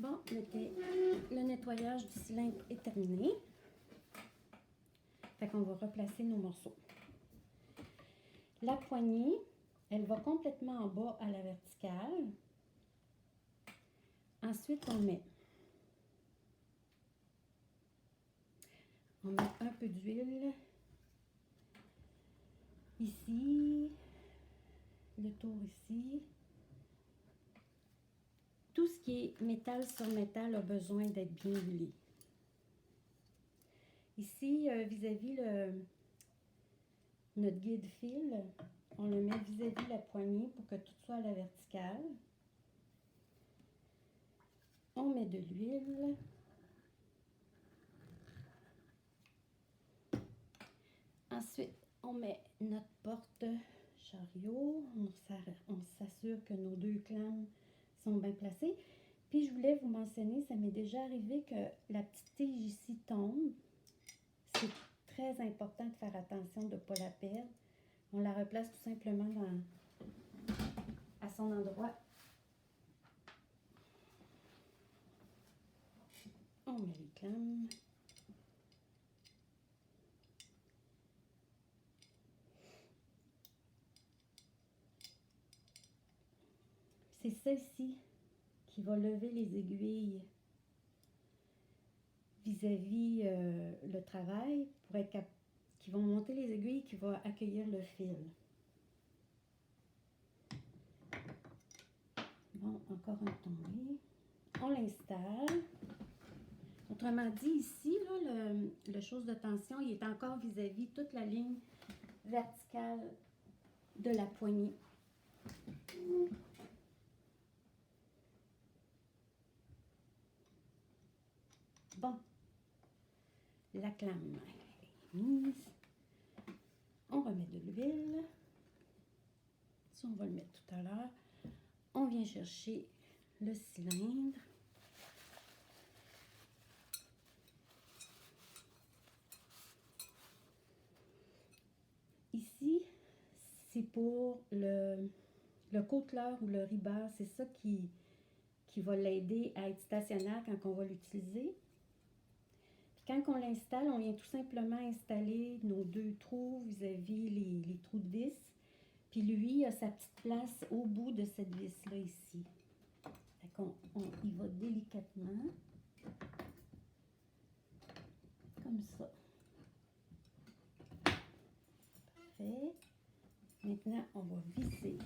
Bon, le nettoyage du cylindre est terminé. Fait qu'on va replacer nos morceaux. La poignée, elle va complètement en bas à la verticale. Ensuite, on met un peu d'huile ici, le tour ici. Tout ce qui est métal sur métal a besoin d'être bien huilé. Ici, vis-à-vis notre guide fil, on le met vis-à-vis la poignée pour que tout soit à la verticale. On met de l'huile. Ensuite, on met notre porte-chariot. On s'assure que nos deux clames sont bien placées. Puis, je voulais vous mentionner, ça m'est déjà arrivé que la petite tige ici tombe. C'est très important de faire attention de ne pas la perdre. On la replace tout simplement à son endroit. On met les clames. C'est ça ici qui va lever les aiguilles vis-à-vis le travail pour être qui vont monter les aiguilles qui vont accueillir le fil. Bon, encore un tombé. On l'installe. Autrement dit, ici, là, le chose de tension, il est encore vis-à-vis toute la ligne verticale de la poignée. Bon, la clame est mise. On remet de l'huile. Ça, on va le mettre tout à l'heure. On vient chercher le cylindre. Ici, c'est pour le côteleur ou le ribard. C'est ça qui va l'aider à être stationnaire quand on va l'utiliser. Puis quand on l'installe, on vient tout simplement installer nos deux trous vis-à-vis les trous de vis. Puis lui, il a sa petite place au bout de cette vis-là ici. Fait qu'on y va délicatement. Comme ça. Parfait. Maintenant, on va visser.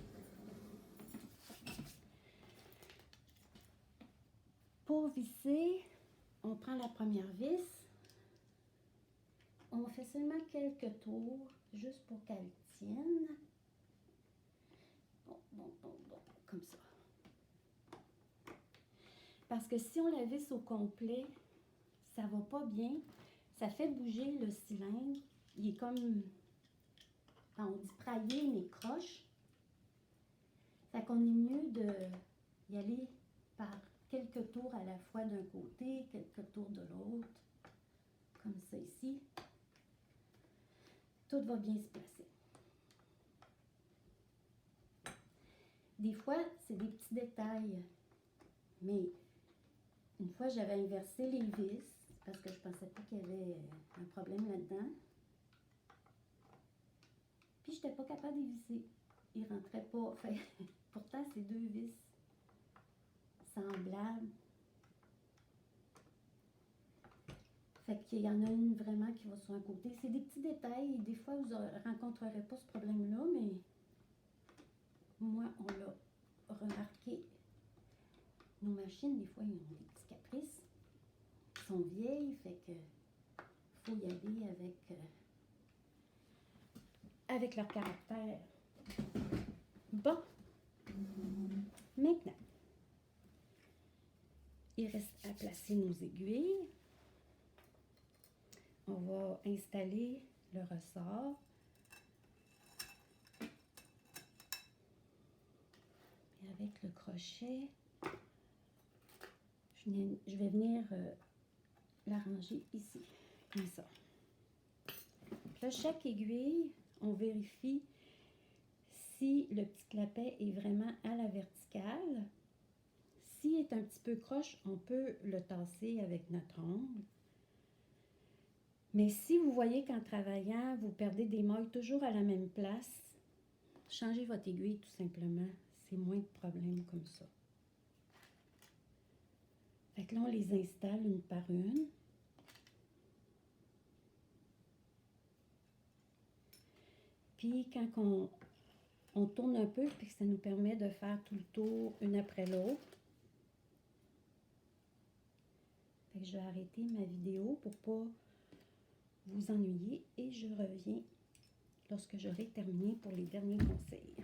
Pour visser, on prend la première vis. On fait seulement quelques tours, juste pour qu'elle tienne. Bon, comme ça. Parce que si on la visse au complet, ça va pas bien. Ça fait bouger le cylindre. Il est comme, on dit prailler, mais croche. Fait qu'on est mieux d'y aller par quelques tours à la fois d'un côté, quelques tours de l'autre. Comme ça ici. Tout va bien se placer. Des fois, c'est des petits détails. Mais une fois, j'avais inversé les vis parce que je pensais pas qu'il y avait un problème là-dedans. Puis, je n'étais pas capable de visser. Il ne rentrait pas. Fait, pourtant, c'est deux vis semblables. Fait qu'il y en a une vraiment qui va sur un côté. C'est des petits détails. Des fois, vous ne rencontrerez pas ce problème-là, mais moi, on l'a remarqué. Nos machines, des fois, ils ont des petits caprices. Ils sont vieilles, fait que faut y aller avec leur caractère. Bon. Maintenant, il reste à placer nos aiguilles. On va installer le ressort. Et avec le crochet, je vais venir l'arranger ici, comme ça. Là, chaque aiguille, on vérifie si le petit clapet est vraiment à la verticale. S'il est un petit peu croche, on peut le tasser avec notre ongle. Mais si vous voyez qu'en travaillant, vous perdez des mailles toujours à la même place, changez votre aiguille tout simplement. C'est moins de problèmes comme ça. Fait que là, on les installe une par une. Puis quand on tourne un peu, puis ça nous permet de faire tout le tour une après l'autre. Fait que je vais arrêter ma vidéo pour pas vous ennuyer et je reviens lorsque j'aurai terminé pour les derniers conseils.